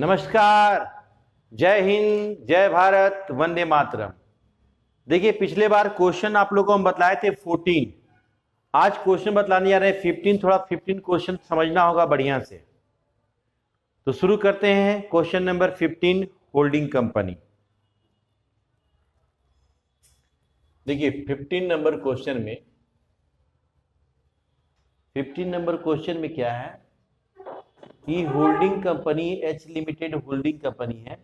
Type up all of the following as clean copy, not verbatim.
नमस्कार। जय हिंद, जय भारत, वंदे मातरम। देखिए, पिछले बार क्वेश्चन आप लोगों को हम बतलाए थे 14। आज क्वेश्चन बतलाने जा रहे हैं 15। थोड़ा 15 क्वेश्चन समझना होगा बढ़िया से। तो शुरू करते हैं क्वेश्चन नंबर 15, होल्डिंग कंपनी। देखिए 15 नंबर क्वेश्चन में क्या है कि holding company H limited holding company है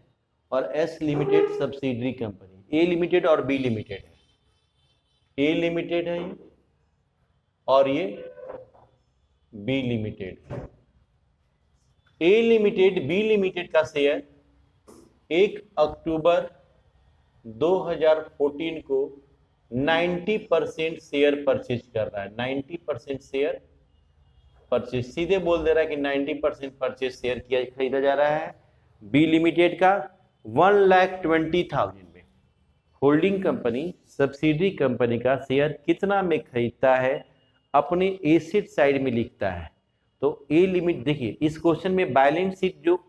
और एस लिमिटेड सब्सिडरी कंपनी। ए लिमिटेड और बी लिमिटेड है। ए लिमिटेड है ये और ये बी लिमिटेड। ए लिमिटेड बी लिमिटेड का शेयर 1 अक्टूबर 2014 को 90% शेयर परचेज कर रहा है। 90% शेयर परचेज, सीधे बोल दे रहा है कि 90% परचेज शेयर किया खरीदा जा रहा है। बी लिमिटेड का 1,20,000 में। होल्डिंग कंपनी सब्सिडरी कंपनी का शेयर कितना में खरीदता है अपने एसेट साइड में लिखता है। तो ए लिमिट, देखिए इस क्वेश्चन में बैलेंस शीट, जो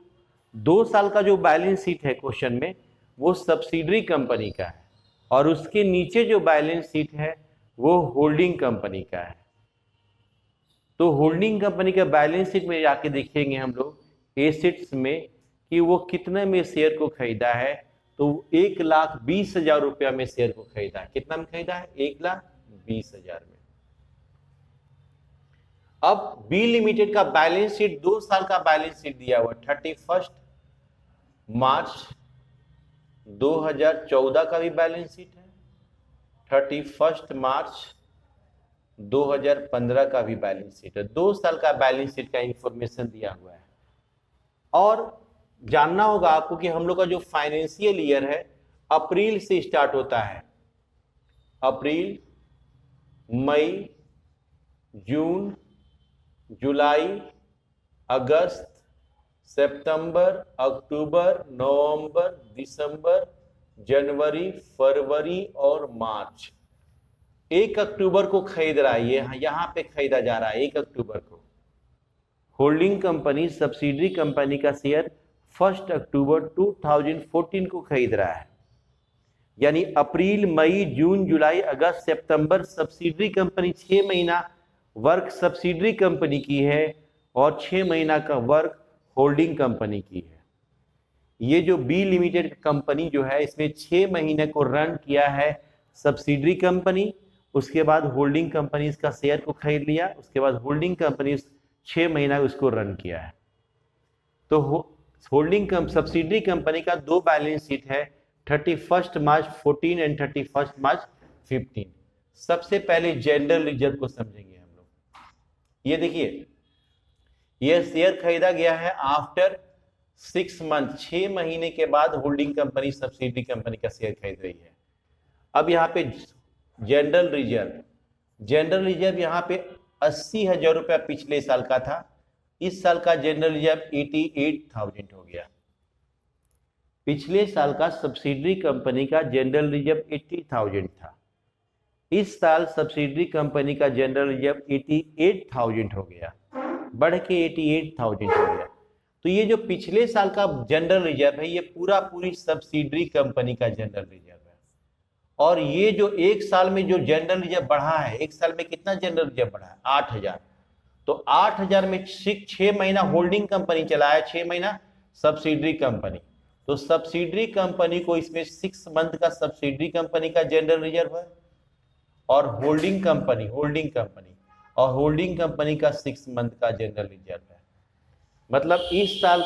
2 साल का जो बैलेंस शीट है क्वेश्चन में, वो सब्सिडरी कंपनी का है और उसके नीचे जो बैलेंस शीट है वो होल्डिंग कंपनी का है। तो होल्डिंग कंपनी का बैलेंस शीट में जाके देखेंगे हम लोग एसेट्स में कि वो कितने में शेयर को खरीदा है। तो 1,20,000 रुपया में शेयर को खरीदा है। कितना में खरीदा है? 1,20,000 में। अब बी लिमिटेड का बैलेंस शीट, 2 साल का बैलेंस शीट दिया हुआ 31 मार्च 2014 का भी बैलेंस शीट है, 31 मार्च 2015 का भी बैलेंस शीट है। 2 साल का बैलेंस शीट का इंफॉर्मेशन दिया हुआ है। और जानना होगा आपको कि हम लोग का जो फाइनेंशियल ईयर है अप्रैल से स्टार्ट होता है। अप्रैल, मई, जून, जुलाई, अगस्त, सितंबर, अक्टूबर, नवंबर, दिसंबर, जनवरी, फरवरी और मार्च। 1 अक्टूबर को खरीद रहा है, ये यहां पे खरीदा जा रहा है 1 अक्टूबर को। होल्डिंग कंपनी सब्सिडरी कंपनी का शेयर 1 अक्टूबर 2014 को खरीद रहा है। यानी अप्रैल, मई, जून, जुलाई, अगस्त, सितंबर सब्सिडरी कंपनी 6 महीना वर्क सब्सिडरी कंपनी की है और 6 महीना का वर्क होल्डिंग कंपनी की है। ये जो बी लिमिटेड कंपनी जो है, इसमें 6 महीने को रन किया है सब्सिडरी कंपनी। उसके बाद होल्डिंग कंपनी इसका शेयर को खरीद लिया। उसके बाद होल्डिंग कंपनी 6 महीना उसको रन किया है। तो होल्डिंग सब्सिडरी कंपनी का 2 बैलेंस शीट है, 31 मार्च 14 एंड 31 मार्च 15। सबसे पहले जनरल रिजर्व को समझेंगे हम लोग। ये देखिए, ये शेयर खरीदा गया है आफ्टर 6 मंथ, 6 महीने के बाद होल्डिंग कंपनी सब्सिडरी कंपनी का शेयर खरीद रही है। अब यहाँ पे जनरल रिजर्व यहाँ पे 80,000 रुपया पिछले साल का था। इस साल का जनरल रिजर्व 88,000 हो गया। पिछले साल का सब्सिडरी कंपनी का जनरल रिजर्व 80,000 था। इस साल सब्सिडरी कंपनी का जनरल रिजर्व 88,000 हो गया, बढ़ के 88,000 हो गया। तो ये जो पिछले साल का जनरल रिजर्व है, ये पूरी सब्सिडरी कंपनी का जनरल रिजर्व है। और ये जो 1 साल में जो जनरल रिजर्व बढ़ा है, 1 साल में कितना जनरल रिजर्व बढ़ा है? 8,000। तो 8,000 में 6 महीना होल्डिंग कंपनी चलाया, 6 महीना सब्सिडरी कंपनी। तो सब्सिडरी कंपनी को इसमें 6 मंथ का सब्सिडरी कंपनी का जनरल रिजर्व है और होल्डिंग कंपनी का 6 मंथ का जनरल रिजर्व है। मतलब इस साल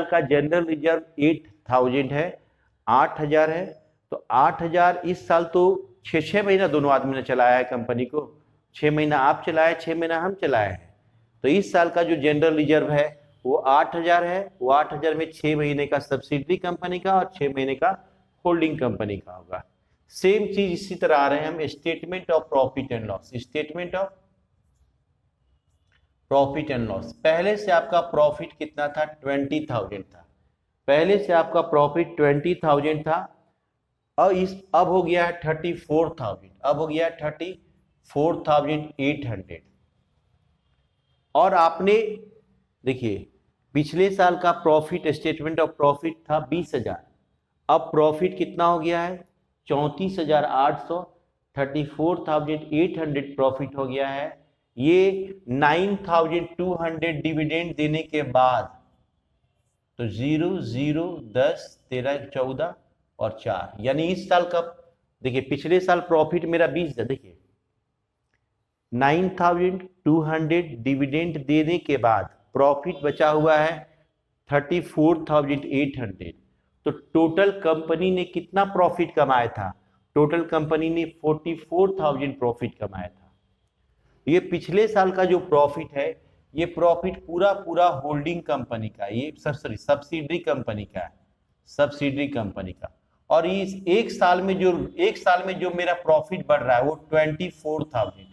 का जनरल रिजर्व 8,000 है, 8,000 है। तो 8,000 इस साल तो 6 महीना दोनों आदमी ने चलाया है कंपनी को। 6 महीना आप चलाए, 6 महीना हम चलाए हैं। तो इस साल का जो जनरल रिजर्व है वो 8,000 है। वो 8,000 में 6 महीने का सब्सिडरी कंपनी का और 6 महीने का होल्डिंग कंपनी का होगा। सेम चीज इसी तरह आ रहे हैं हम statement of profit and loss. Statement of profit and loss, पहले से आपका प्रॉफिट कितना था? 20,000 था। पहले से आपका प्रॉफिट 20,000 था और अब हो गया है 34,000। अब हो गया है 34,800। और आपने देखिए पिछले साल का प्रॉफिट, स्टेटमेंट ऑफ प्रॉफिट था 20,000, अब प्रॉफिट कितना हो गया है 34,800, 34,800 प्रॉफिट हो गया है। ये 9,200 डिविडेंड देने के बाद, तो 0 0 10 13 14 और 4, यानी इस साल का देखिए, पिछले साल प्रॉफिट मेरा 20,000, देखिए 9,200 डिविडेंड देने के बाद प्रॉफिट बचा हुआ है 34,800। तो टोटल कंपनी ने कितना प्रॉफिट कमाया था, टोटल कंपनी ने 44,000 प्रॉफिट कमाया था। ये पिछले साल का जो प्रॉफिट है, ये प्रॉफिट पूरा पूरा होल्डिंग कंपनी का, ये सॉरी सब्सिडरी कंपनी का है, सब्सिडरी कंपनी का। और इस एक साल में जो मेरा प्रॉफिट बढ़ रहा है वो 24,000 है।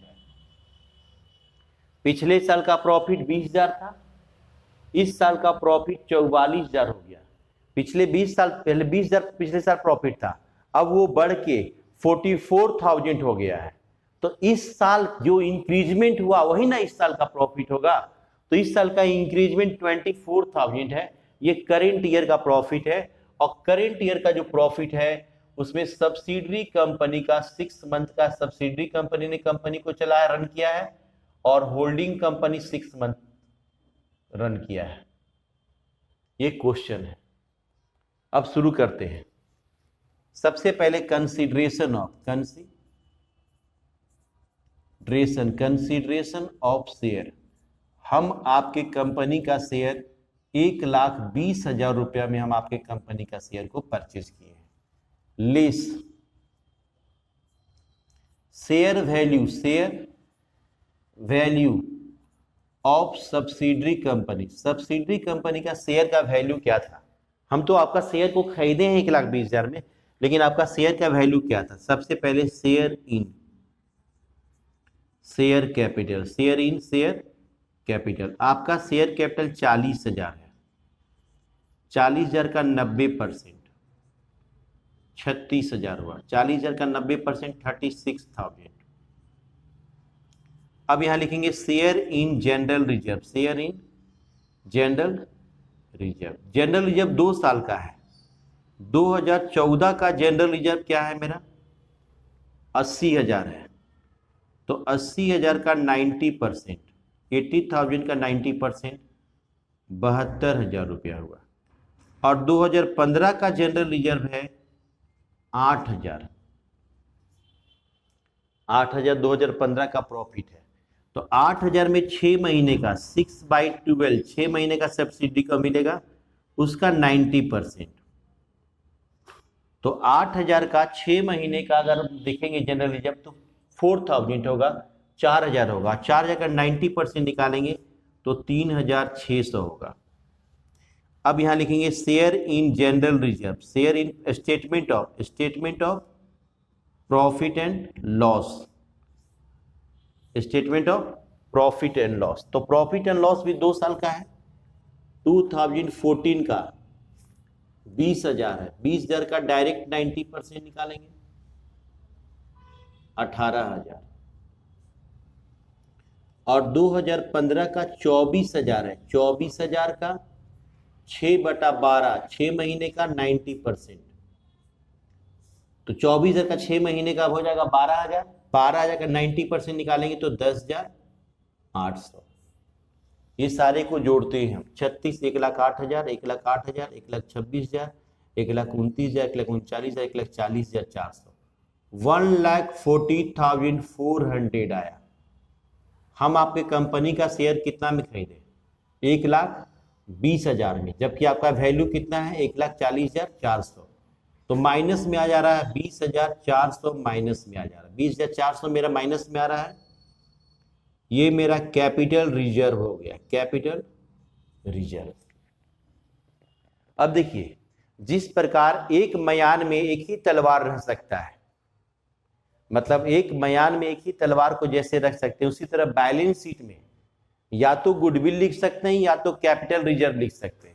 पिछले साल का प्रॉफिट 20,000 था, इस साल का प्रॉफिट 44,000 हो गया। पिछले 20 साल पहले 20,000 पिछले साल प्रॉफिट था, अब वो बढ़ के 44,000 हो गया है। तो इस साल जो इंक्रीजमेंट हुआ वही ना इस साल का प्रॉफिट होगा। तो इस साल का इंक्रीजमेंट 24,000 है, ये करेंट ईयर का प्रॉफिट है। और करेंट ईयर का जो प्रॉफिट है उसमें सब्सिडरी कंपनी का 6 मंथ का सब्सिडरी कंपनी ने कंपनी को चलाया, रन किया है, और होल्डिंग कंपनी 6 मंथ रन किया है। ये क्वेश्चन है। अब शुरू करते हैं। सबसे पहले कंसीडरेशन ऑफ शेयर। हम आपके कंपनी का शेयर 1,20,000 रुपया में हम आपके कंपनी का शेयर को परचेज किए हैं। Less share value of subsidiary company का शेयर का वैल्यू क्या था। हम तो आपका शेयर को खरीदे हैं 1,20,000 में, लेकिन आपका शेयर का वैल्यू क्या था। सबसे पहले शेयर कैपिटल, आपका शेयर कैपिटल 40,000 है। 40,000 का 90% 36,000 हुआ। 40,000 का 90% 36,000। अब यहां लिखेंगे शेयर इन जनरल रिजर्व 2 साल का है। 2014 का जनरल रिजर्व क्या है मेरा 80,000 है। तो 80,000 का 90%, 80,000 का 90% 72,000 रुपया हुआ। और 2015 का जनरल रिजर्व है 8,000। 8,000 2015 का प्रॉफिट है। तो 8,000 में 6 महीने का 6/12 6 महीने का सब्सिडी का मिलेगा, उसका 90%। तो 8,000 का 6 महीने का अगर देखेंगे जनरल रिजर्व तो 4,000 होगा, 4,000 होगा। 4,000 का 90% निकालेंगे तो 3,600 होगा। अब यहां लिखेंगे share in general reserve, share in statement of profit and loss, statement of profit and loss. तो प्रॉफिट एंड लॉस भी 2 साल का है। 2014 का 20,000 है। 20,000 का डायरेक्ट 90% निकालेंगे 18,000। और 2015 का 24,000 है। 24,000 का 6/12 6 महीने का 90%। तो 24,000 का 6 महीने का हो जाएगा 12,000। 12,000 का 90% निकालेंगे तो 10,800। ये सारे को जोड़ते हैं हम 36, 1,08,000, 1,08,000, 1,26,000, 1,29,000, 1,39,000, 1,40,400, 1,40,400 आया। हम आपके कंपनी का शेयर कितना में खरीदे 1,20,000 में, जबकि आपका वैल्यू कितना है 1,40,400। तो माइनस में आ जा रहा है 20,400, माइनस में आ जा रहा है 20,400 मेरा माइनस में आ रहा है। ये मेरा कैपिटल रिजर्व हो गया, कैपिटल रिजर्व। अब देखिए, जिस प्रकार एक म्यान में एक ही तलवार रह सकता है, मतलब एक म्यान में एक ही तलवार को जैसे रख सकते हैं, उसी तरह बैलेंस शीट में या तो गुडविल लिख सकते हैं या तो कैपिटल रिजर्व लिख सकते हैं।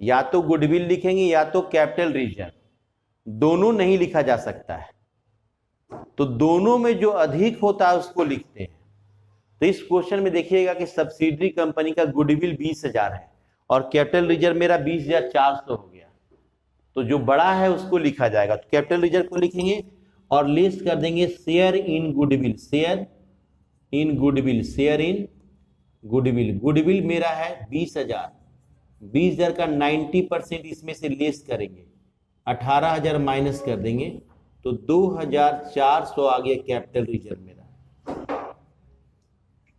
या तो गुडविल लिखेंगे या तो कैपिटल रिजर्व, दोनों नहीं लिखा जा सकता है। तो दोनों में जो अधिक होता है उसको लिखते हैं। तो इस क्वेश्चन में देखिएगा कि सब्सिडरी कंपनी का गुडविल 20,000 है, और कैपिटल रिजर्व मेरा 20,400 हो गया। तो जो बड़ा है उसको लिखा जाएगा, तो कैपिटल रिजर्व को लिखेंगे और लिस्ट कर देंगे share in goodwill, share in goodwill, share in goodwill. Goodwill मेरा है 20,000, 20,000 का 90% इसमें से लेस करेंगे, 18,000 माइनस कर देंगे, तो 2,400 आ गया कैपिटल रिजर्व मेरा।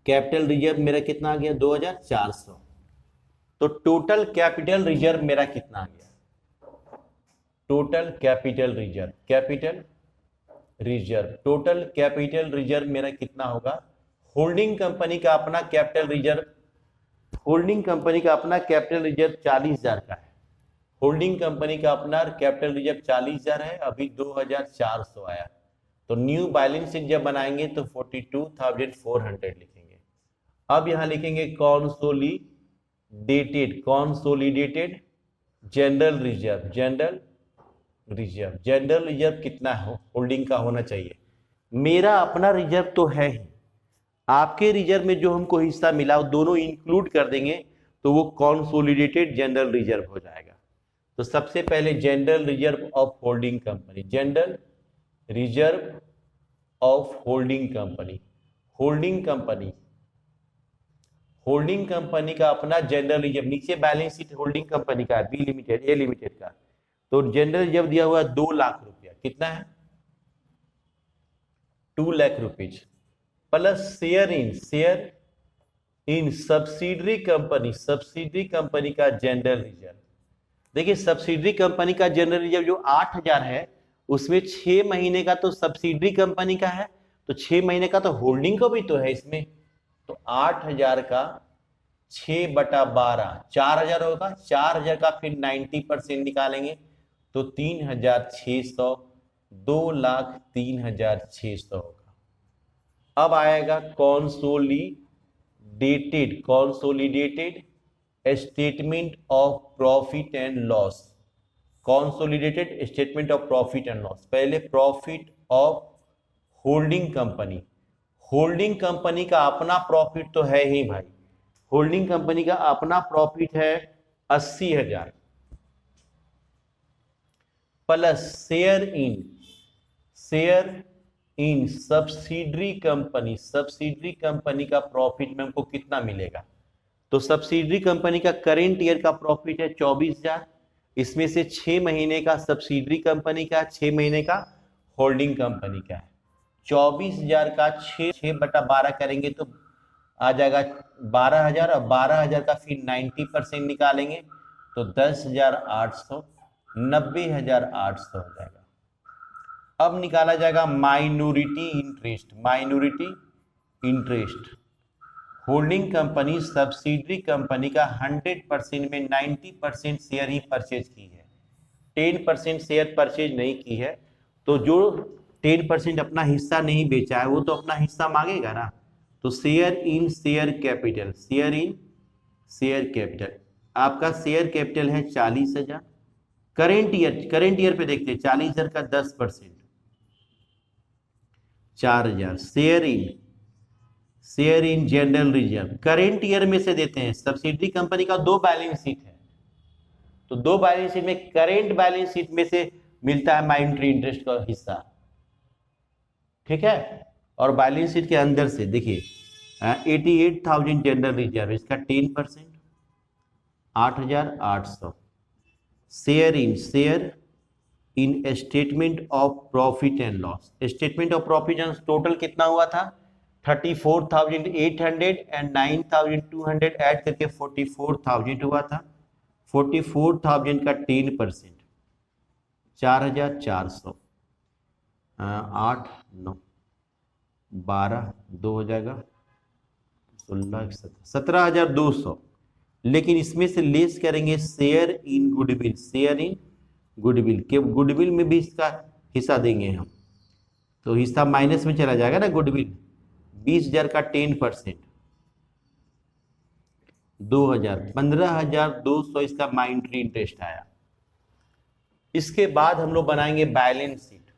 कैपिटल रिजर्व मेरा कितना आ गया? 2,400। तो टोटल कैपिटल रिजर्व मेरा कितना आ गया? Total capital reserve, capital reserve, total capital reserve मेरा कितना होगा? होल्डिंग कंपनी का अपना कैपिटल रिजर्व, होल्डिंग कंपनी का अपना कैपिटल रिजर्व 40,000 का है। होल्डिंग कंपनी का अपना कैपिटल रिजर्व 40,000 है, अभी 2,400 आया। तो न्यू बैलेंस शीट जब बनाएंगे तो 42,400 लिखेंगे। अब यहां लिखेंगे consolidated, consolidated general reserve, general reserve, general reserve कितना हो होल्डिंग का होना चाहिए? मेरा अपना रिजर्व तो है ही, आपके रिजर्व में जो हमको हिस्सा मिला वो दोनों इंक्लूड कर देंगे तो वो कॉन्सोलिडेटेड जनरल रिजर्व हो जाएगा। तो सबसे पहले general reserve of holding company, general reserve of holding company, holding company, holding company का अपना जनरल रिजर्व, नीचे बैलेंस शीट होल्डिंग कंपनी का है, बी लिमिटेड, ए लिमिटेड का, तो जनरल रिजर्व दिया हुआ 2 लाख रुपया, कितना है? 2 lakh rupees, plus share in subsidiary company, subsidiary company का जनरल रिजर्व। देखिए सब्सिडरी कंपनी का जनरल रिजर्व जो 8,000 है उसमें 6 महीने का तो सब्सिडरी कंपनी का है, तो 6 महीने का तो होल्डिंग को भी तो है इसमें, तो 8,000 का 6/12 4,000 होगा, 4,000 का फिर 90% निकालेंगे तो 3,600, 2,03,600 होगा। अब आएगा consolidated, consolidated statement of profit and loss, consolidated statement of profit and loss. पहले profit of holding company, holding company का अपना प्रॉफिट तो है ही भाई, होल्डिंग कंपनी का अपना प्रॉफिट है 80,000, plus share in subsidiary company, subsidiary company का प्रॉफिट में हमको कितना मिलेगा? तो सब्सिडरी कंपनी का करेंट ईयर का प्रॉफिट है 24,000, इसमें से 6 महीने का सब्सिडरी कंपनी का, 6 महीने का होल्डिंग कंपनी का है। 24,000 का 6/12 करेंगे तो आ जाएगा 12,000, और 12,000 का फिर 90% निकालेंगे तो 10,800, 90,800 हो जाएगा। अब निकाला जाएगा minority interest, minority interest. Holding company subsidiary company का 100% में 90% शेयर ही परचेज की है, 10% शेयर परचेज नहीं की है, तो जो 10% अपना हिस्सा नहीं बेचा है वो तो अपना हिस्सा मांगेगा ना। तो share in share capital, share in share capital, आपका शेयर कैपिटल है 40,000। करेंट ईयर पे देखते हैं, 40,000 का 10% 4,000। Share in general reserve current year में से देते हैं, सब्सिडरी कंपनी का 2 बैलेंस शीट है, तो 2 बैलेंस शीट में करेंट बैलेंस शीट में से मिलता है माइनॉरिटी इंटरेस्ट का हिस्सा, ठीक है। और बैलेंस शीट के अंदर से देखिए 88,000 जनरल रिजर्व, इसका 10% 8,800। Share in statement of profit and loss, statement of profit and total कितना हुआ था? 34,800 एंड 9,200 ऐड करके 44,000 हुआ था। 44,000 का 10% 4,400, 8 9 12 2 हो जाएगा 16 17,200। लेकिन इसमें से लेस करेंगे share in goodwill, share in goodwill के गुडविल में भी इसका हिस्सा देंगे हम, तो हिस्सा माइनस में चला जाएगा ना गुडविल। 20,000 का 10% 2,000, 15,200 इसका माइनॉरिटी इंटरेस्ट आया। इसके बाद हम लोग बनाएंगे balance sheet,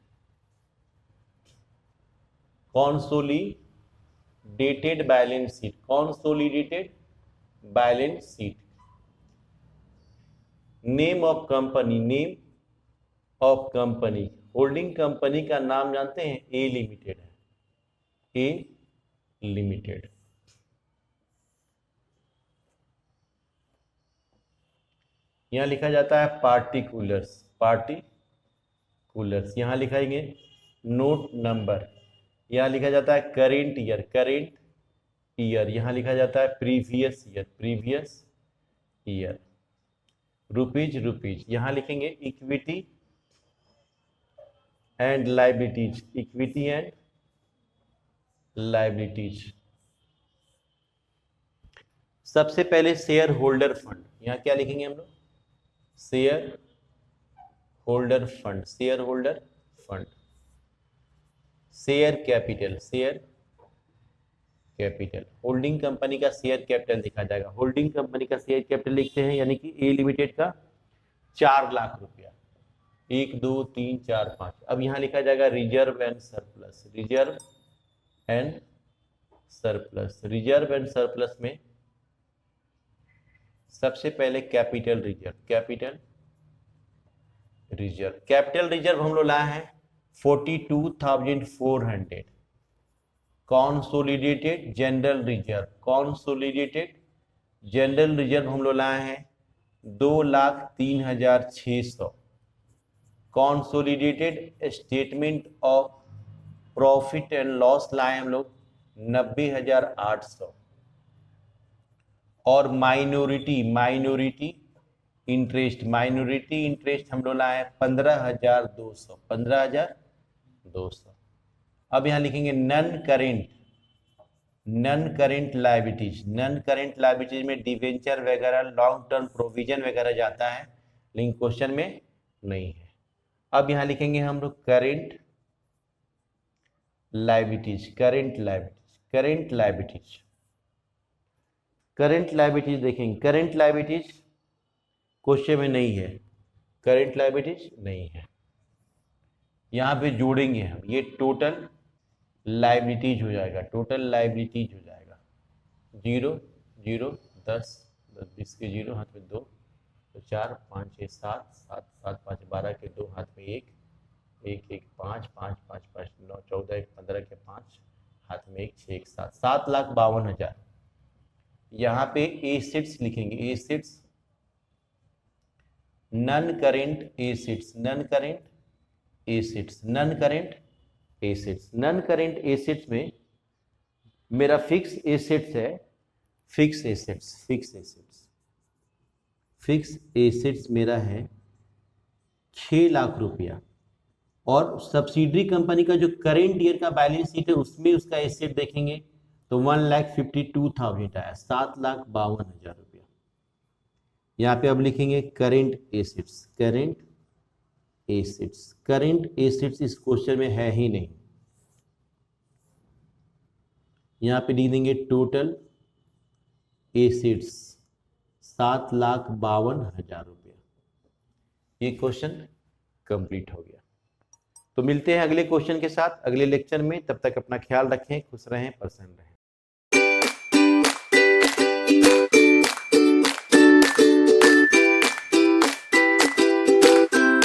consolidated balance sheet, consolidated balance sheet. Name of company, name of company, holding company का नाम जानते हैं? ए लिमिटेड है, ए लिमिटेड। यहां लिखा जाता है पार्टिकुलर्स, पार्टिकुलर्स, यहां लिखाएंगे नोट नंबर, यहां लिखा जाता है करेंट ईयर, करेंट ईयर, यहां लिखा जाता है previous year, previous year, rupees, rupees, यहां लिखेंगे equity and liabilities, equity and liabilities. सबसे पहले शेयर होल्डर फंड, यहां क्या लिखेंगे हम लोग? Share holder fund, share holder fund. Share capital, share capital, holding company का शेयर कैपिटल लिखा जाएगा। होल्डिंग कंपनी का शेयर कैपिटल लिखते हैं, यानी कि ए लिमिटेड का 4 लाख रुपया, 1 2 3 4 5। अब यहां लिखा जाएगा reserve and surplus, reserve and surplus, reserve and surplus में सबसे पहले capital reserve, capital reserve, capital reserve हम लोग लाए हैं 42,400। Consolidated general reserve, consolidated general reserve हम लोग लाए हैं 2,03,600। Consolidated statement of profit and loss लाए हम लोग 90,800। और minority, minority interest, minority interest हम लोग लाए 15,200, 15,200। अब यहां लिखेंगे non current, non current liabilities, non current liabilities में डिवेंचर वगैरह, लॉन्ग टर्म प्रोविजन वगैरह जाता है, लेकिन क्वेश्चन में नहीं है। अब यहां लिखेंगे हम लोग current liabilities, current liabilities, current liabilities, current liabilities देखेंगे। करेंट लाइबिलिटीज क्वेश्चन में नहीं है, करेंट लाइबिलिटीज नहीं है। यहां पे जोड़ेंगे हम, ये टोटल लाइबिलिटीज हो जाएगा, टोटल लाइबिलिटीज हो जाएगा 0 0 10 10 20 के 0 हाथ में 2 तो 4 5 6 7 7 7 5 12 के 2 हाथ में 1 1 1 5 5 5 5 9 14 1 15 के 5 हाथ में 1 6 1 7 7,52,000। यहाँ पे एसेट्स लिखेंगे, assets, non current assets, non current assets, non current assets, non current assets में मेरा फिक्स एसेट्स है, fix assets, fix assets, fix assets मेरा है 6 लाख रुपया। और सब्सिडरी कंपनी का जो करेंट ईयर का बैलेंस शीट है उसमें उसका एसेट देखेंगे तो 1,52,000 आया, 7,52,000 रुपया। यहाँ पे अब लिखेंगे current assets, current assets, current assets इस क्वेश्चन में है ही नहीं। यहाँ पे लिख देंगे टोटल एसेट्स 7,52,000 रुपया। ये क्वेश्चन कंप्लीट हो गया। तो मिलते हैं अगले क्वेश्चन के साथ अगले लेक्चर में। तब तक अपना ख्याल रखें, खुश रहें, प्रसन्न रहें।